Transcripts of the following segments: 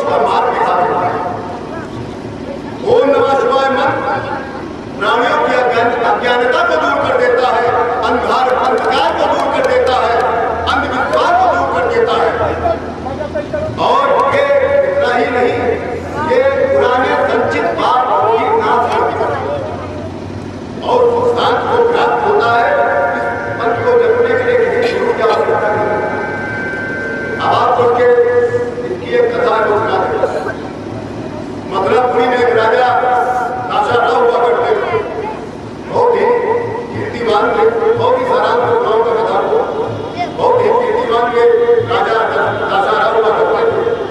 उसका मार्ग दिखा देता है। ओम नमः शिवाय मंत्र प्राणियों की अज्ञानता को दूर कर देता है, अंधकार को दूर कर देता है, अंधविश्वास को दूर कर देता है। और ये इतना ही नहीं, ये पुराने संचित पाप की नाश कर देता है और उस शांत को प्राप्त होता है। इस मंत्र को जपने के लिए किसी गुरु की आवश्यकता नहीं। अब आप उसके इसकी एक कथा को सुना देता। मथुरापुरी में एक राजा दाशाराव हुआ करते थे, बहुत ही कीर्तिमान थे, बहुत ही सराहनीय गांव का कथा हो, बहुत ही कीर्तिमान के राजा दाशाराव हुआ करते थे।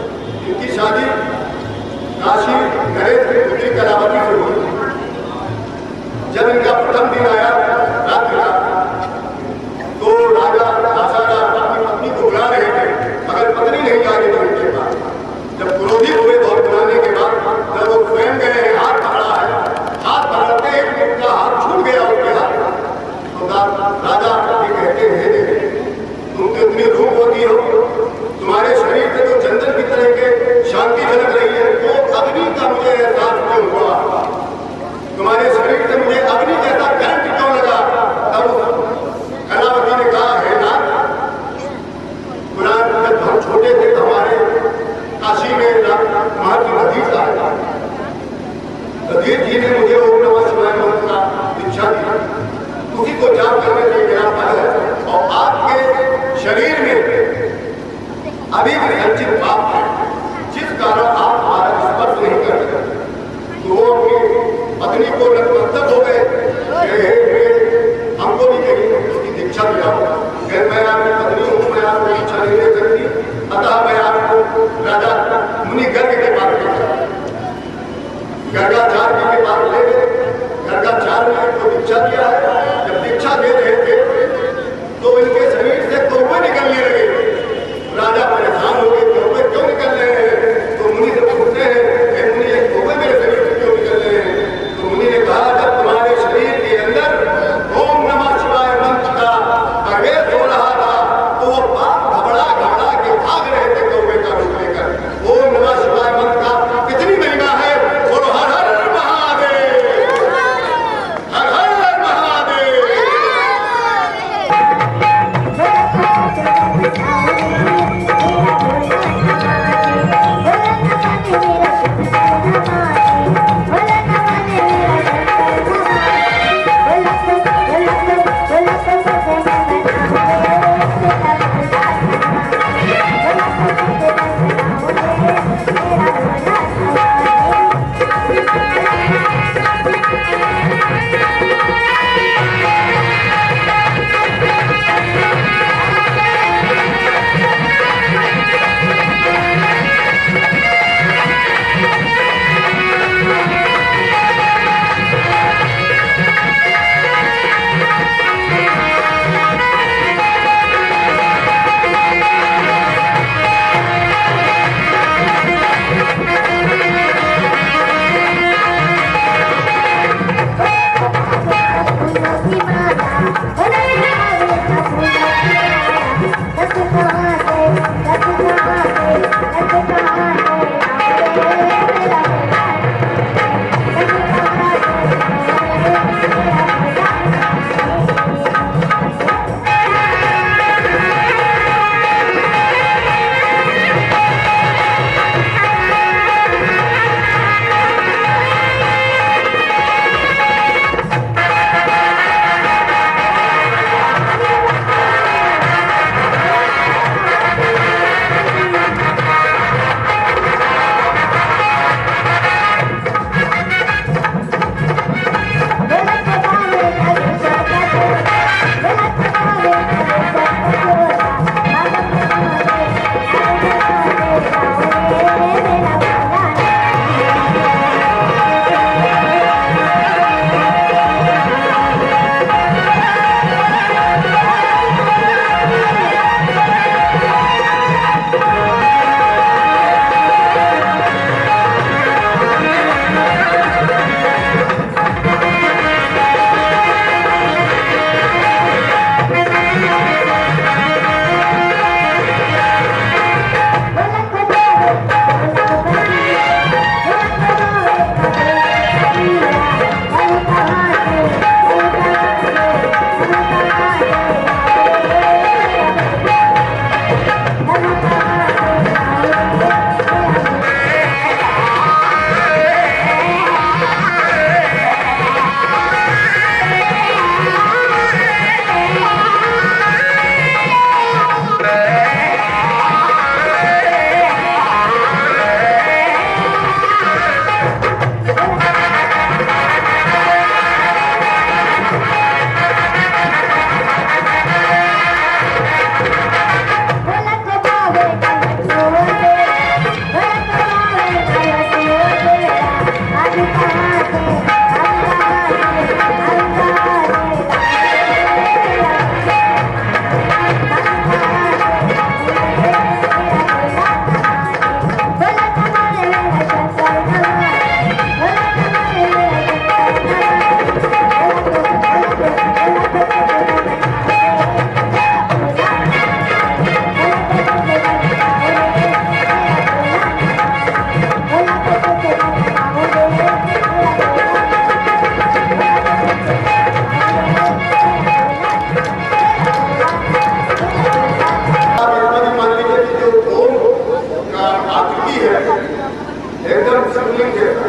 एकदम शिवलिंग जैसा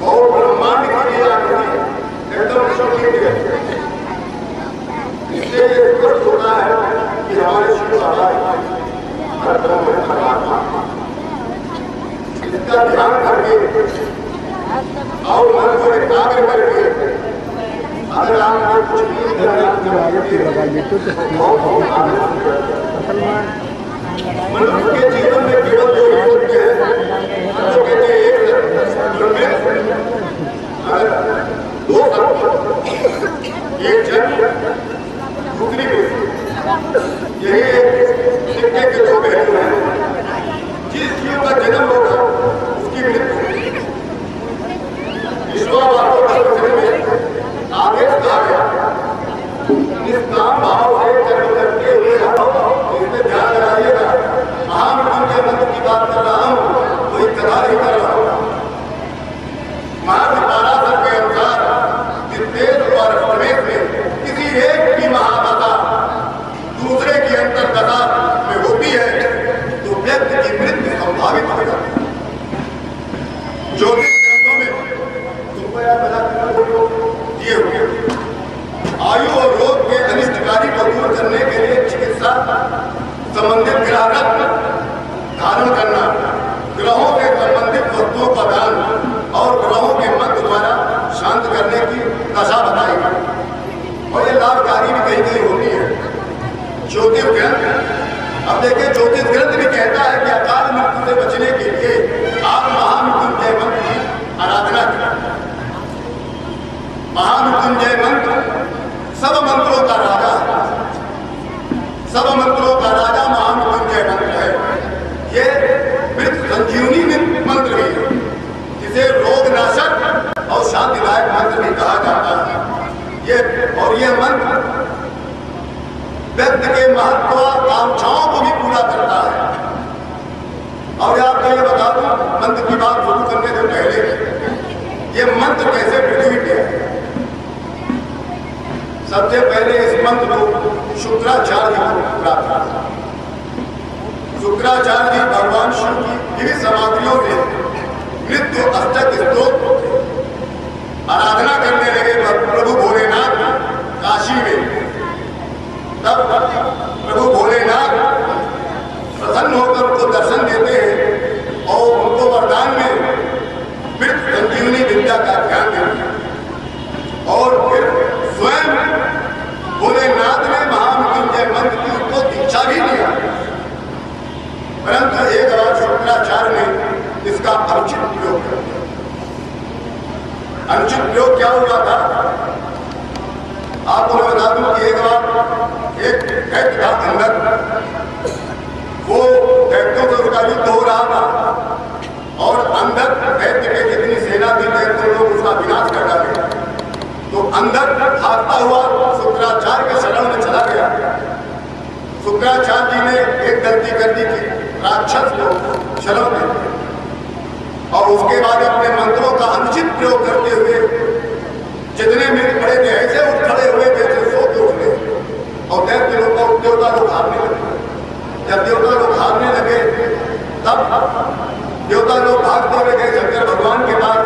और ब्रह्मांड की भी आकृति एकदम शिवलिंग जैसा। इससे ये स्पष्ट होता है कि हमारे शिव बाबा परब्रह्म परमात्मा, इसका ध्यान करके और मन को एकाग्र करके अगर आप कुछ भी मनुष्य के जीवन में केवल दो ही सत्य है, जो कहते हैं एक दो सत्य, एक जन्म दूसरी मृत्यु, यही सिक्के के दो पहलू हैं। जिस जीव का जन्म होगा उसकी मृत्यु। आदेश कहा गया, निष्काम भाव से कर्म करते हुए इसमें ध्यान लगाइएगा। महामृत्युंजय मंत्र की बात कर रहा हूँ, कोई कथा नहीं कर रहा हूँ। महर्षि पराशर के अनुसार विदेश और प्रवेश में किसी एक की महादशा दूसरे की अंतर्दशा में होती है तो व्यक्ति की मृत्यु संभावित हो जाती है। ज्योतिष ग्रंथों में तुमको याद बता दिए हुए आयु और रोग के अनिष्टकारी को दूर करने के लिए चिकित्सा संबंधित ग्रह रत्न धारण करना, ग्रहों के संबंधित वस्तुओं का दान और ग्रहों के मंत्र द्वारा शांत करने की दशा बताई गई और ये लाभकारी भी कहीं कहीं होती है। ज्योतिष ग्रंथ, अब देखिए ज्योतिष ग्रंथ भी कहता है कि अकाल मृत्यु से बचने के लिए आप महामृत्युंजय मंत्र की आराधना करें। महामृत्युंजय मंत्र सब मंत्रों का राजा, सब मंत्रों का राजा महामृत्युंजय मंत्र है। ये मृत्यु संजीवनी मंत्र भी है, जिसे रोगनाशक और शांतिदायक मंत्र भी कहा जाता है। ये मंत्र व्यक्ति के महत्वाकांक्षाओं को भी पूरा करता है। और आपको ये बता दूं, मंत्र की बात शुरू करने से पहले ये मंत्र कैसे पृथ्वी पे है। सबसे पहले इस मंत्र को शुक्राचार्य को प्राप्त किया। शुक्राचार्य जी भगवान शिव की विविध समाधियों में मृत्यु अष्टक स्तोत्र आराधना करने लगे प्रभु भोलेनाथ काशी में। तब प्रभु भोलेनाथ प्रसन्न होकर उनको दर्शन देते हैं और उनको वरदान में मृत्यु संजीवनी विद्या का ज्ञान देते हैं। और फिर स्वयं भोलेनाथ ने महामृत्युंजय मंत्र की उनको दीक्षा भी दिया। परंतु एक बार शुक्राचार्य ने इसका अनुचित प्रयोग कर दिया। अनुचित प्रयोग क्या हुआ था आपको मैं बता दूं कि एक बार एक दैत्य था अंदर, वो दैत्यों से उसका युद्ध हो रहा था और अंदर दैत्य के जितनी सेना थी दैत्य लोग उसका विनाश कर डाले। तो अंदर भागता हुआ शुक्राचार्य के शरण में चला गया। शुक्राचार्य जी ने एक गलती कर दी थी, राक्षस को शरण में, और उसके बाद अपने मंत्रों का अनुचित प्रयोग करते हुए जितने मिनट खड़े थे ऐसे उठ खड़े हुए जैसे सो के उठे और दैत्य लोग देवता लोग हारने लगे। जब देवता लोग हारने लगे तब देवता लोग भागते हुए गए शंकर भगवान के पास।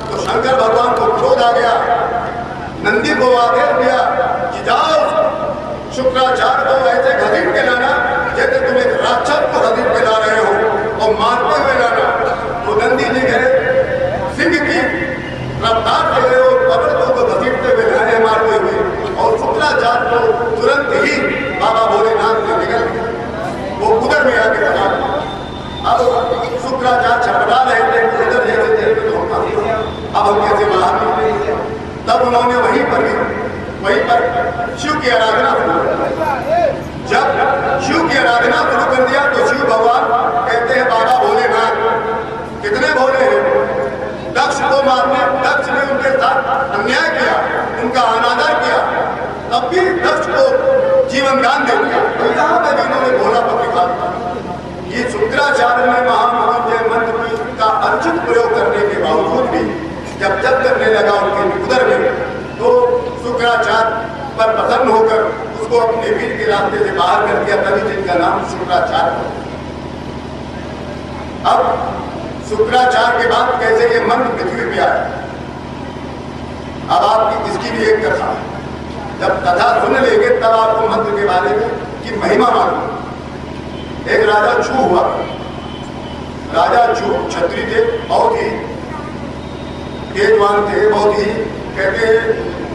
तो शंकर भगवान को क्रोध आ गया, नंदी को आदेश दिया कि जाओ शुक्राचार्य को ऐसे घसीट के लाना जैसे तुम एक राक्षस को घसीट के ला रहे हो और मारते हुए लाना। तो नंदी जी गए, सिंह की रफ्तार से गए और पकड़ को घसीटते हुए लाए मारते हुए, और शुक्राचार्य को तुरंत ही बाबा भोलेनाथ से निकल गए, वो उधर में आके लगा। अब शुक्राचार्य छपटा रहे थे उधर जैसे तो अब हम कैसे बाहर निकले। तब उन्होंने वहीं पर शिव की आराधना शुरू कर। जब शिव की आराधना शुरू कर दिया तो शिव भगवान कहते हैं बाबा भोलेनाथ कितने भोले हैं। दक्ष को मारने, दक्ष ने उनके साथ अन्याय किया, उनका अनादर किया, तब भी दक्ष को जीवन दान दे दिया। तो यहाँ पे भी इन्होंने भोलापन दिखा। ये शुक्राचार्य ने महामृत्युंजय मंत्र का अनुचित प्रयोग करने के बावजूद भी जब करने लगा उनके उदर में, तो शुक्राचार्य पर प्रसन्न होकर उसको अपने वीर के रास्ते से बाहर कर दिया। तभी जिनका नाम शुक्राचार्य। अब शुक्राचार्य के बाद कैसे ये मंत्र पृथ्वी पे आया। अब आपकी इसकी भी एक कथा है, जब कथा सुन लेंगे तब आपको मंत्र के बारे में की महिमा मालूम। एक राजा छू हुआ, राजा छू क्षत्रिय थे, बहुत ही तेजवान थे, बहुत ही कहते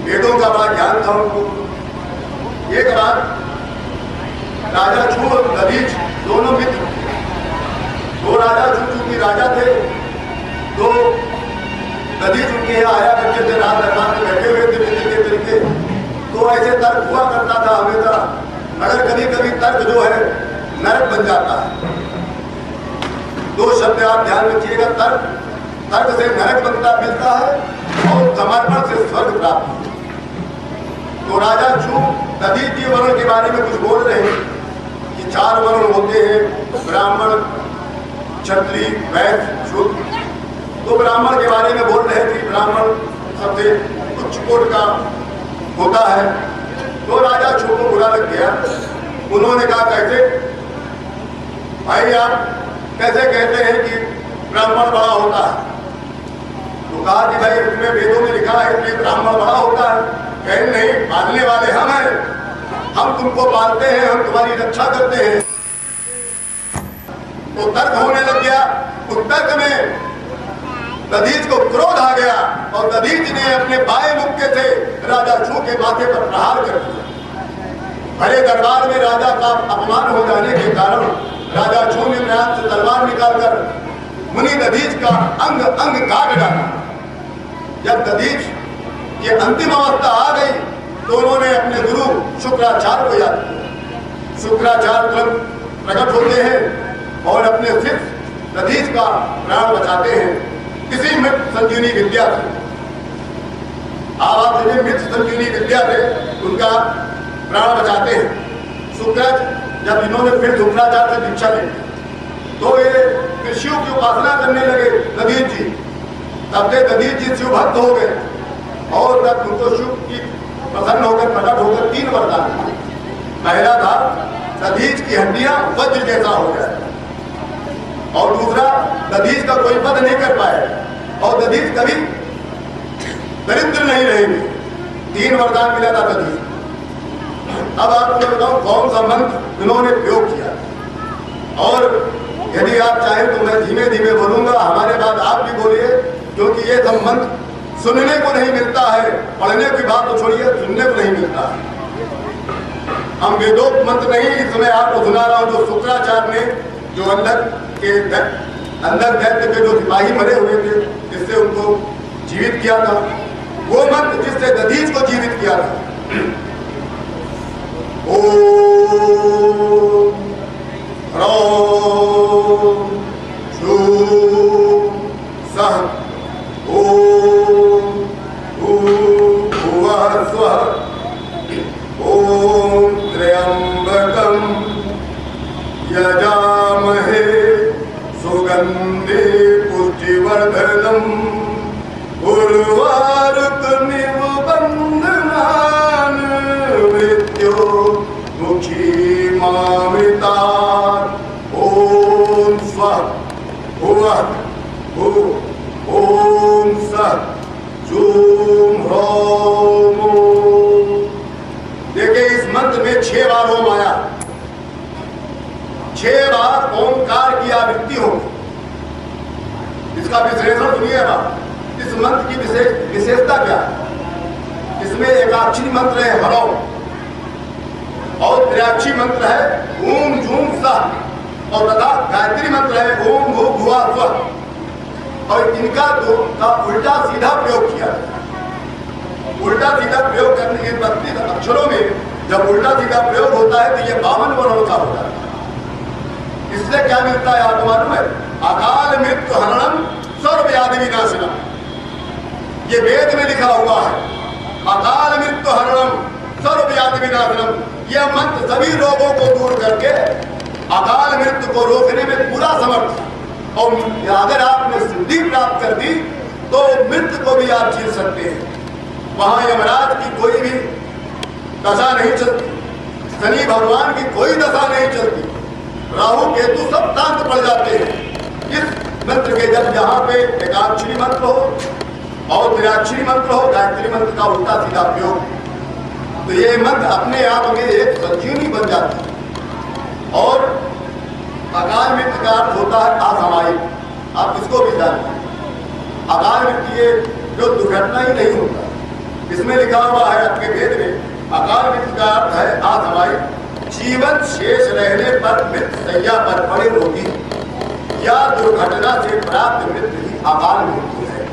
वेदों का बड़ा ज्ञान था उनको। एक बार राजा छू और दधीच दोनों मित्र, दो राजा छू चूंकि राजा थे, तो दधीच उनके यहाँ आया करके थे, रात दरबार में बैठे हुए थे तरीके तरीके। तो ऐसे तर्क हुआ करता था हमेशा, मगर कभी कभी तर्क जो है नरक बन जाता है। दो शब्द आप ध्यान रखिएगा, तर्क से नरक बनता मिलता है और समर्पण से स्वर्ग प्राप्त। तो राजा छू दधीच जी वर्ण के बारे में कुछ बोल रहे हैं कि 4 वर्ण होते हैं, ब्राह्मण, क्षत्रिय, वैश्य, शूद्र। तो ब्राह्मण के बारे में बोल रहे थे, ब्राह्मण सबसे उच्च कोट का होता है। तो राजा छू को बुरा लग गया। उन्होंने कहा कैसे भाई आप कैसे कहते हैं कि ब्राह्मण बड़ा होता है? तो कहा कि भाई उसमें वेदों में लिखा है कि ब्राह्मण बड़ा होता है। कहीं नहीं, पालने वाले हम हैं, हम तुमको पालते हैं, हम तुम्हारी रक्षा करते हैं। तो तर्क होने लग गया। उस तर्क में दधीच को क्रोध आ गया और दधीच ने अपने बाएं मुक्के से राजा छू के माथे पर प्रहार कर दिया। भरे दरबार में राजा का अपमान हो जाने के कारण राजा छू ने म्यान से तलवार निकालकर मुनि दधीच का अंग अंग काट डाला। जब दधीच ये अंतिम अवस्था आ गई तो उन्होंने अपने गुरु शुक्राचार्य को याद किया। शुक्राचार्य तुरंत प्रकट होते हैं और अपने शिष्य दधीच का प्राण बचाते हैं किसी मृत संजीवनी विद्या से। आप मृत संजीवनी विद्या से उनका प्राण बचाते हैं। शुक्राचार्य जब इन्होंने फिर शुक्राचार्य से दीक्षा ली तो ये शिव की उपासना करने लगे दधीच जी। तब से दधीच जी शिव भक्त हो गए और तब उनको शिव की प्रसन्न होकर प्रकट होकर 3 वरदान। पहला था दधीच की हड्डियां वज्र जैसा हो जाए, और दूसरा दधीच का कोई पद नहीं कर पाए, और दधीच कभी दरिद्र नहीं रहेंगे। 3 वरदान मिला था दधीच। अब आपको बताऊं कौन सा मंत्र इन्होंने प्रयोग किया, और यदि आप चाहें तो मैं धीमे धीमे बोलूंगा, हमारे बाद आप भी बोलिए, क्योंकि ये सब मंत्र सुनने को नहीं मिलता है, पढ़ने की बात तो छोड़िए, सुनने को नहीं मिलता है। हम वेदोक्त मंत्र नहीं इस समय आपको सुना रहा हूं, जो शुक्राचार्य ने जो अंदर दैत्य के जो सिपाही मरे हुए थे जिससे उनको जीवित किया था, वो मंत्र जिससे दधीच को जीवित किया था। ओम ह्रौं शूं सः ओम भूर्भुवः स्वः ओम त्र्यंबकं यजामहे सुगंधि पुष्टिवर्धनम् उर्वारुकमिव बन्धनान् मृत्यो मुखी मामृतात्। ओम स्वः भुवः भुः ओम सः जूं ह्रौं ओम। देखिए इस मंत्र में 6 बार ओम आया, 6 बार ओंकार की आवृत्ति होगी। इसका विश्लेषण सुनिएगा, इस मंत्र की विशेषता क्या है। इसमें एकाक्षरी मंत्र है ह्रौं और त्र्याक्षरी मंत्र है ओम जूं सः, और तथा गायत्री मंत्र है ओम भूः भुवः स्वः। और इनका का उल्टा सीधा प्रयोग किया। उल्टा सीधा प्रयोग करने के 32 अक्षरों में जब उल्टा सीधा प्रयोग होता है तो ये 52 वर्णों का होता है। इससे क्या मिलता है आपको मालूम है? अकाल मृत्यु हरणम सर्व व्याधि विनाशनम। ये वेद में लिखा हुआ है, अकाल मृत्यु हरणम सर्व व्याधि विनाशनम। यह मंत्र सभी रोगों को दूर करके अकाल मृत्यु को रोकने में पूरा समर्थ है। और अगर आपने सिद्धि प्राप्त कर दी तो मृत्यु को भी आप जीत सकते हैं। वहां यमराज की कोई भी दशा नहीं चलती, शनि भगवान की कोई दशा नहीं चलती, राहु केतु सब शांत पड़ जाते हैं इस मंत्र के जब यहाँ पे एकाक्षरी मंत्र हो और त्रियाक्षरी मंत्र हो, गायत्री मंत्र का उल्टा सीधा प्रयोग, तो ये मंत्र अपने आप में एक संजीवनी बन जाती है। और अकाल मृत्यु का अर्थ होता है असामयिक, आप इसको भी जानते हैं। अकाल मृत्यु ये जो दुर्घटना ही नहीं होता, इसमें लिखा हुआ है आपके वेद में, अकाल मृत्यु का अर्थ है असामयिक, जीवन शेष रहने पर मृत्यु सैया पर पड़े रोगी या दुर्घटना से प्राप्त मृत्यु ही अकाल मृत्यु है।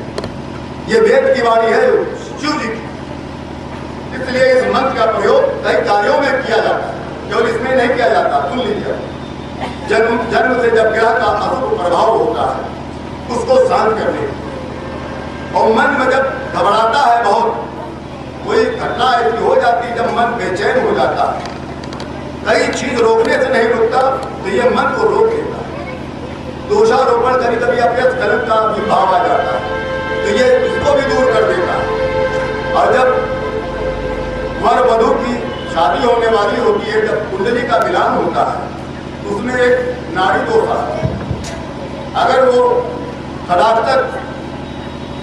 ये वेद की वाणी है शिव जी की। इसलिए इस मंत्र का प्रयोग कई कार्यों में किया जाता है, केवल इसमें नहीं किया जाता। सुन लीजिए, जन्म से जब ग्रह का अशुभ प्रभाव होता है उसको शांत करने, और मन में जब घबराता है बहुत, कोई घटना ऐसी हो जाती है जब मन बेचैन हो जाता है, कई चीज रोकने से नहीं रुकता, तो ये मन को रोक लेता है। दोषारोपण कभी कभी अभ्यस्त कलंक का भी भाव आ जाता है, तो ये इसको भी दूर कर देता है। और जब वर वधू की शादी होने वाली होती है, जब कुंडली का मिलान होता है, तो उसमें एक नाड़ी दोष आता है। अगर वो खड़ाक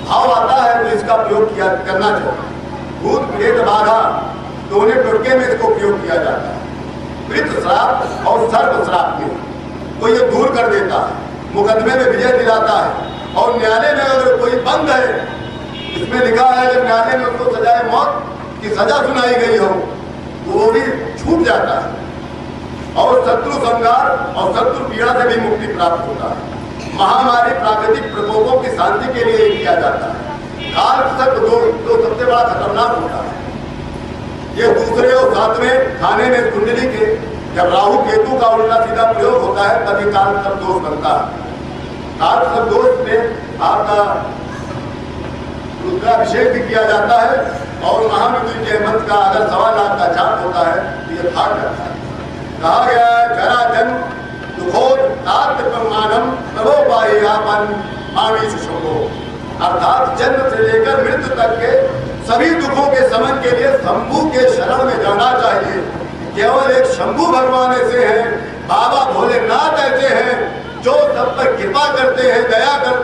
भाव आता है तो इसका प्रयोग करना चाहिए। भूत प्रेत बाधा दोनों टुटके में इसको प्रयोग किया जाता है। वृत्त श्राप और सर्प श्राप में वो ये दूर कर देता है, मुकदमे में विजय दिलाता है। और न्यायालय में अगर कोई बंद है, इसमें लिखा है जब न्यायालय में उसको सजाए मौत की सजा सुनाई गई हो तो वो भी छूट जाता है। और शत्रु संहार और शत्रु पीड़ा से भी मुक्ति प्राप्त होता है। महामारी प्राकृतिक प्रकोपों की शांति के लिए किया जाता है। काल सर्प दो सबसे बड़ा खतरनाक होता है। ये दूसरे और सातवें खाने में कुंडली के जब राहु केतु का उल्टा सीधा प्रयोग होता है तभी काल सर्प दोष बनता है। काल सर्प दोष में आपका रुद्राभिषेक भी किया जाता है, और महामृत्युंजय मंत्र का अगर 1.25 लाख का जाप होता है तो ये भाग जाता है। कहा गया है जरा जन दुखोत्मानम प्रभोपायापन मामी शंभो, अर्थात जन्म से लेकर मृत्यु तक के सभी दुखों के समन के लिए शंभू के शरण में जाना चाहिए। केवल एक शंभू भगवान ऐसे हैं, बाबा भोलेनाथ ऐसे हैं जो सब पर कृपा करते हैं, दया करते